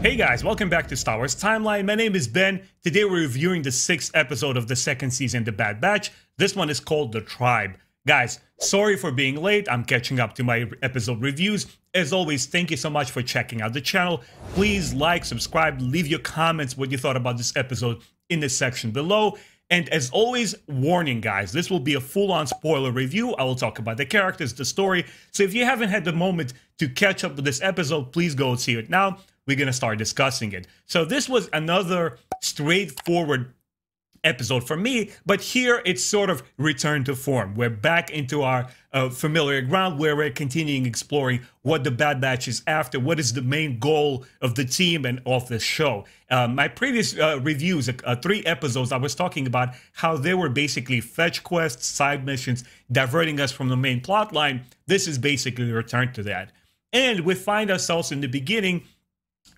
Hey guys, welcome back to Star Wars Timeline. My name is Ben. Today we're reviewing the 6th episode of the 2nd season, The Bad Batch. This one is called The Tribe. Guys, sorry for being late. I'm catching up to my episode reviews. As always, thank you so much for checking out the channel. Please like, subscribe, leave your comments what you thought about this episode in the section below. And as always, warning guys, this will be a full-on spoiler review. I will talk about the characters, the story. So if you haven't had the moment to catch up with this episode, please go see it now. We're going to start discussing it. So this was another straightforward episode for me, but here it's sort of returned to form. We're back into our familiar ground where we're continuing exploring what the Bad Batch is after, what is the main goal of the team and of the show. My previous reviews, 3 episodes, I was talking about how they were basically fetch quests, side missions, diverting us from the main plot line. This is basically a return to that. And we find ourselves in the beginning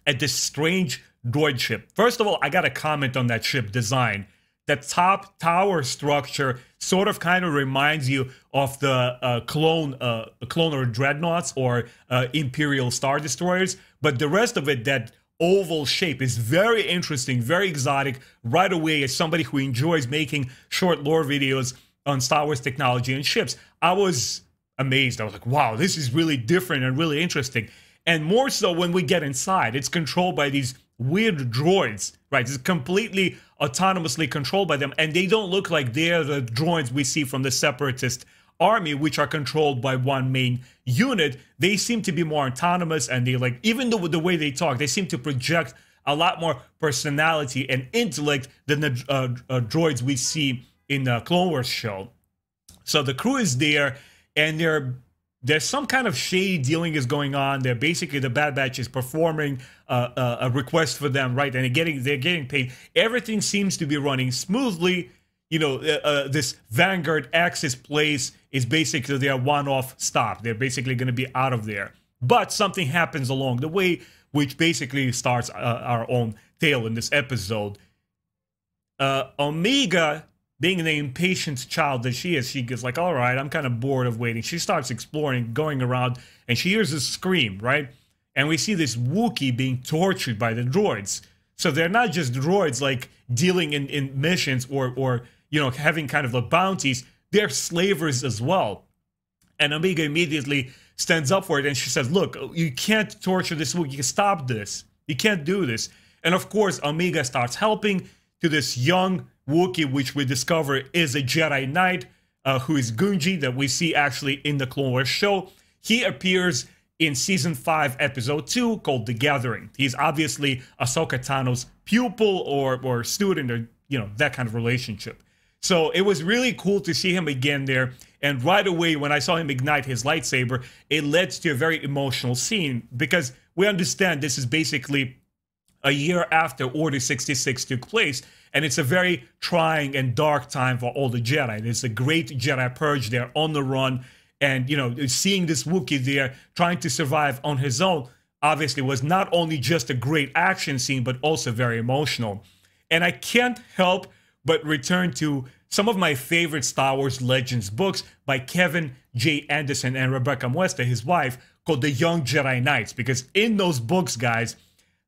at this strange droid ship. First of all, I got to comment on that ship design. The top tower structure sort of kind of reminds you of the cloner dreadnoughts or Imperial Star Destroyers, but the rest of it, that oval shape, is very interesting, very exotic. Right away, as somebody who enjoys making short lore videos on Star Wars technology and ships, I was amazed. I was like, wow, this is really different and really interesting. And more so when we get inside, it's controlled by these weird droids, right? It's completely autonomously controlled by them, and they don't look like they're the droids we see from the Separatist army, which are controlled by one main unit. They seem to be more autonomous, and they, like, even though the way they talk, they seem to project a lot more personality and intellect than the droids we see in the Clone Wars show. So the crew is there, and there's some kind of shady dealing is going on. They're basically, the Bad Batch is performing a request for them, right? And they're getting paid. Everything seems to be running smoothly. You know, this Vanguard Axis place is basically their one-off stop. They're basically going to be out of there. But something happens along the way, which basically starts our own tale in this episode. Omega, being the impatient child that she is, she gets like, all right, I'm kind of bored of waiting. She starts exploring, going around, and she hears a scream, right? And we see this Wookiee being tortured by the droids. So they're not just droids like dealing in missions or you know, having kind of like bounties. They're slavers as well. And Omega immediately stands up for it, and she says, look, you can't torture this Wookiee. Stop this. You can't do this. And of course, Omega starts helping to this young Wookiee, which we discover is a Jedi Knight, who is Gunji, that we see actually in the Clone Wars show. He appears in Season 5, Episode 2, called The Gathering. He's obviously Ahsoka Tano's pupil or student, or, you know, that kind of relationship. So it was really cool to see him again there. And right away, when I saw him ignite his lightsaber, it led to a very emotional scene, because we understand this is basically a year after Order 66 took place, and it's a very trying and dark time for all the Jedi. There's a great Jedi purge. They're on the run, and, you know, seeing this Wookiee there trying to survive on his own obviously was not only just a great action scene, but also very emotional. And I can't help but return to some of my favorite Star Wars Legends books by Kevin J. Anderson and Rebecca Muesta, his wife, called The Young Jedi Knights, because in those books, guys,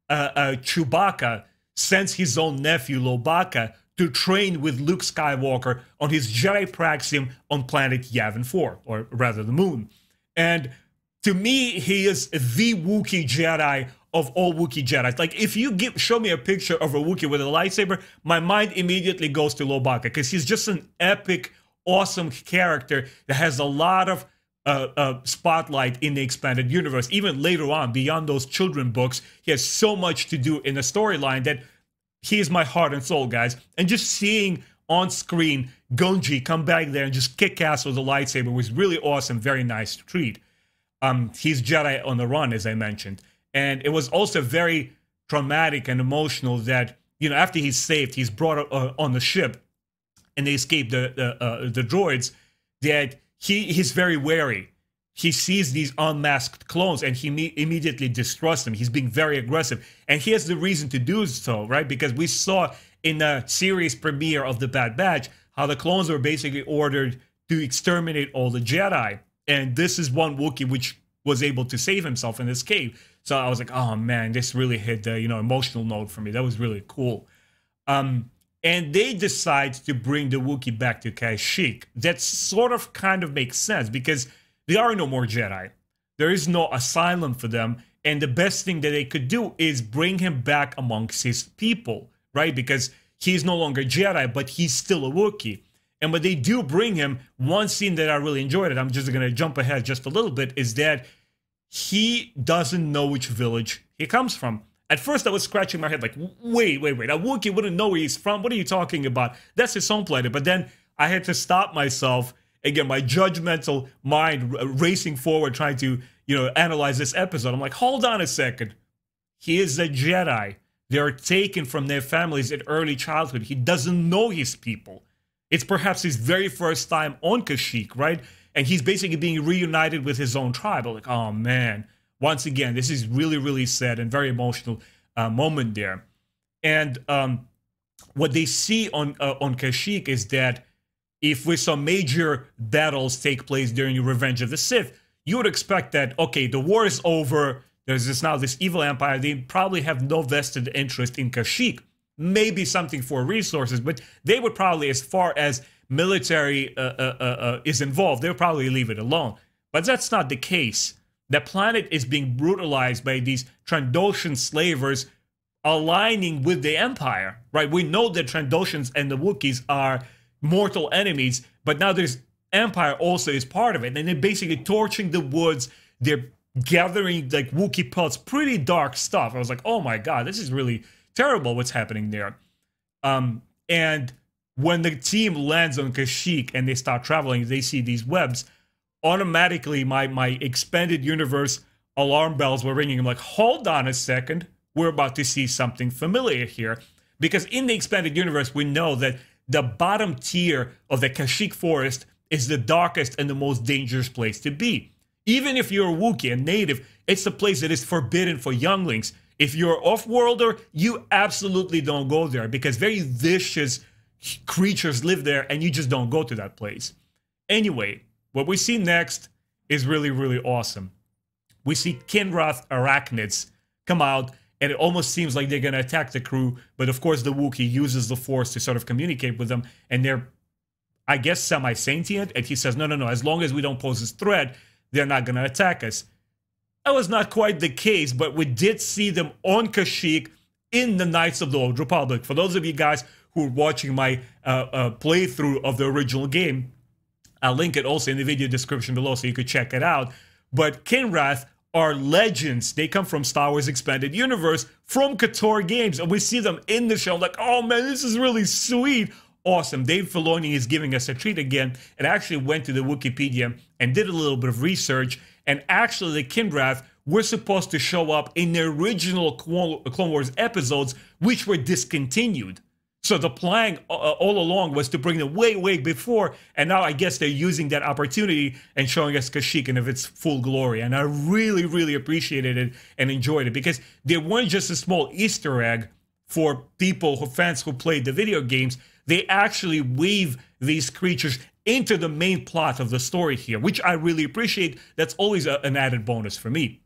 Chewbacca sends his own nephew Lobaka to train with Luke Skywalker on his Jedi Praxium on planet Yavin 4, or rather the moon. And to me, he is the Wookiee Jedi of all Wookiee Jedi. Like, if you show me a picture of a Wookiee with a lightsaber, my mind immediately goes to Lobaka, because he's just an epic, awesome character that has a lot of spotlight in the expanded universe. Even later on, beyond those children books, he has so much to do in the storyline that he is my heart and soul, guys. And just seeing on screen Gunji come back there and just kick ass with a lightsaber was really awesome. Very nice treat. He's Jedi on the run, as I mentioned. And it was also very traumatic and emotional that, you know, after he's saved, he's brought on the ship and they escape the droids, that he's very wary. He sees these unmasked clones and he immediately distrusts them. He's being very aggressive. And he has the reason to do so, right? Because we saw in the series premiere of The Bad Batch how the clones were basically ordered to exterminate all the Jedi. And this is one Wookiee which was able to save himself and escape. So I was like, oh man, this really hit the emotional note for me. That was really cool. And they decide to bring the Wookiee back to Kashyyyk. That sort of kind of makes sense because there are no more Jedi. There is no asylum for them. And the best thing that they could do is bring him back amongst his people, right? Because he's no longer Jedi, but he's still a Wookiee. And when they do bring him, one scene that I really enjoyed, and I'm just going to jump ahead just a little bit, is that he doesn't know which village he comes from. At first, I was scratching my head like, wait. A Wookiee wouldn't know where he's from. What are you talking about? That's his own planet. But then I had to stop myself. Again, my judgmental mind racing forward, trying to, analyze this episode. I'm like, hold on a second. He is a Jedi. They're taken from their families in early childhood. He doesn't know his people. It's perhaps his very first time on Kashyyyk, right? And he's basically being reunited with his own tribe. I'm like, oh man. Once again, this is really, really sad and very emotional moment there. And what they see on Kashyyyk is that if we saw major battles take place during Revenge of the Sith, you would expect that, okay, the war is over. There's this evil empire. They probably have no vested interest in Kashyyyk. Maybe something for resources, but they would probably, as far as military is involved, they'll probably leave it alone. But that's not the case. The planet is being brutalized by these Trandoshan slavers aligning with the Empire, right? We know that Trandoshans and the Wookiees are mortal enemies, but now there's Empire also is part of it. And they're basically torching the woods. They're gathering like Wookiee pelts, pretty dark stuff. I was like, oh my God, this is really terrible what's happening there. And when the team lands on Kashyyyk and they start traveling, they see these webs. Automatically, my expanded universe alarm bells were ringing. I'm like, hold on a second. We're about to see something familiar here. Because in the expanded universe, we know that the bottom tier of the Kashyyyk forest is the darkest and the most dangerous place to be. Even if you're a Wookiee, a native, it's a place that is forbidden for younglings. If you're an off-worlder, you absolutely don't go there because very vicious creatures live there and you just don't go to that place. Anyway, what we see next is really, really awesome. We see Kinrath arachnids come out, and it almost seems like they're going to attack the crew, but of course the Wookiee uses the Force to sort of communicate with them, and they're, I guess, semi-sentient, and he says, no, as long as we don't pose this threat, they're not going to attack us. That was not quite the case, but we did see them on Kashyyyk in the Knights of the Old Republic. For those of you guys who are watching my playthrough of the original game, I'll link it also in the video description below so you could check it out. But Kinrath are legends. They come from Star Wars Expanded Universe, from KOTOR games, and we see them in the show. I'm like, oh man, this is really sweet. Awesome. Dave Filoni is giving us a treat again, and I actually went to the Wikipedia and did a little bit of research, and actually the Kinrath were supposed to show up in the original Clone Wars episodes, which were discontinued. So the plan all along was to bring them way before, and now I guess they're using that opportunity and showing us Kashyyyk in of its full glory. And I really appreciated it and enjoyed it because they weren't just a small Easter egg for fans who played the video games. They actually weave these creatures into the main plot of the story here, which I really appreciate. That's always an added bonus for me.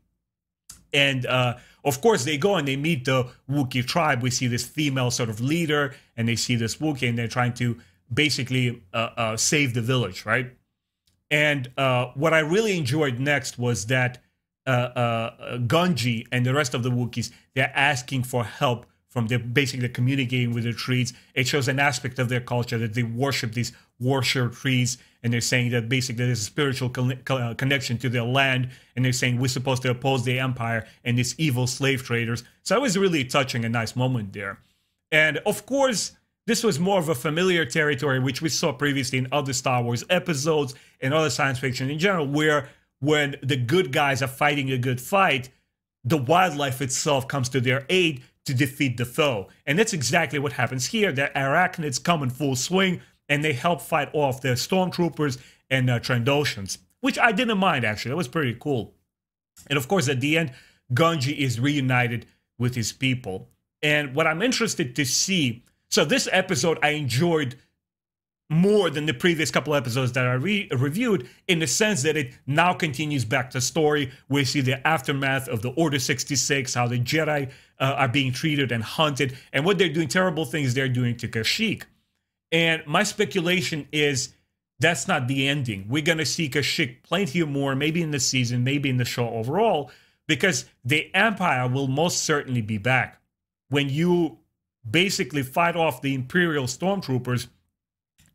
And of course, they go and they meet the Wookiee tribe. We see this female sort of leader, and they see this Wookiee, and they're trying to basically save the village, right? And what I really enjoyed next was that Gungi and the rest of the Wookiees, they're asking for help from basically communicating with the trees. It shows an aspect of their culture that they worship these worship trees, and they're saying that basically there's a spiritual connection to their land, and they're saying we're supposed to oppose the Empire and these evil slave traders. So it was really touching, a nice moment there. And of course, this was more of a familiar territory, which we saw previously in other Star Wars episodes and other science fiction in general, where when the good guys are fighting a good fight, the wildlife itself comes to their aid to defeat the foe. And that's exactly what happens here. The arachnids come in full swing, and they help fight off the stormtroopers and Trandoshans, which I didn't mind, actually. That was pretty cool. And of course, at the end, Gungi is reunited with his people. And what I'm interested to see, so this episode I enjoyed more than the previous couple episodes that I reviewed, in the sense that it now continues back to story. We see the aftermath of the Order 66, how the Jedi are being treated and hunted, and what they're doing, terrible things they're doing to Kashyyyk. And my speculation is that's not the ending. We're going to see Kashyyyk plenty more, maybe in the season, maybe in the show overall, because the Empire will most certainly be back. When you basically fight off the Imperial stormtroopers,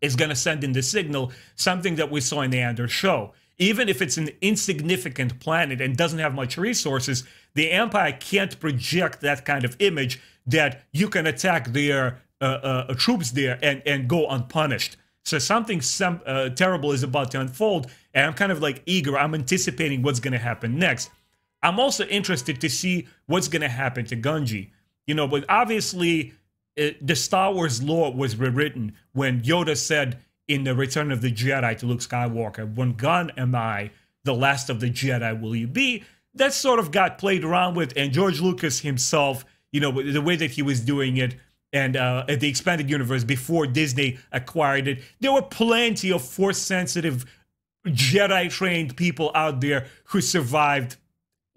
is going to send in the signal, something that we saw in the Andor show. Even if it's an insignificant planet and doesn't have much resources, the Empire can't project that kind of image that you can attack their troops there and go unpunished. So something terrible is about to unfold, and I'm kind of like eager. I'm anticipating what's going to happen next. I'm also interested to see what's going to happen to Gungi. You know, but obviously the Star Wars lore was rewritten when Yoda said in the Return of the Jedi to Luke Skywalker, "When gone am I, the last of the Jedi will you be?" That sort of got played around with, and George Lucas himself, you know, the way that he was doing it, and at the expanded universe before Disney acquired it, there were plenty of Force-sensitive, Jedi-trained people out there who survived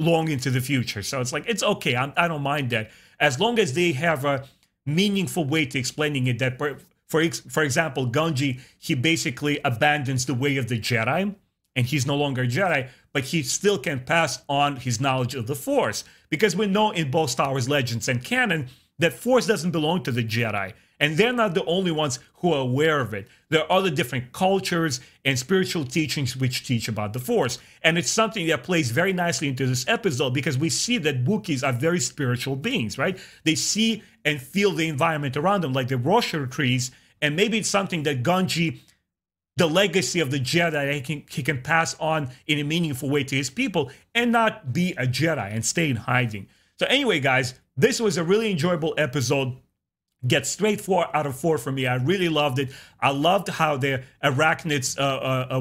long into the future. So it's like, it's okay. I don't mind that. As long as they have a meaningful way to explaining it, that, for example, Gungi, he basically abandons the way of the Jedi, and he's no longer a Jedi, but he still can pass on his knowledge of the Force. Because we know in both Star Wars Legends and canon that Force doesn't belong to the Jedi, and they're not the only ones who are aware of it. There are other different cultures and spiritual teachings which teach about the Force. And it's something that plays very nicely into this episode, because we see that Wookiees are very spiritual beings, right? They see and feel the environment around them, like the Rosher trees, and maybe it's something that Gungi, the legacy of the Jedi, he can pass on in a meaningful way to his people and not be a Jedi and stay in hiding. So anyway, guys, this was a really enjoyable episode. Get straight 4 out of 4 for me. I really loved it. I loved how the arachnids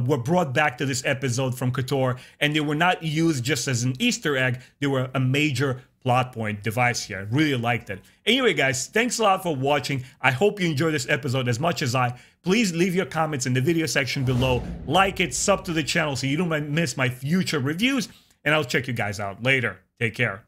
were brought back to this episode from KOTOR, and they were not used just as an Easter egg. They were a major plot point device here. I really liked it. Anyway, guys, thanks a lot for watching. I hope you enjoyed this episode as much as I. Please leave your comments in the video section below. Like it, sub to the channel so you don't miss my future reviews, and I'll check you guys out later. Take care.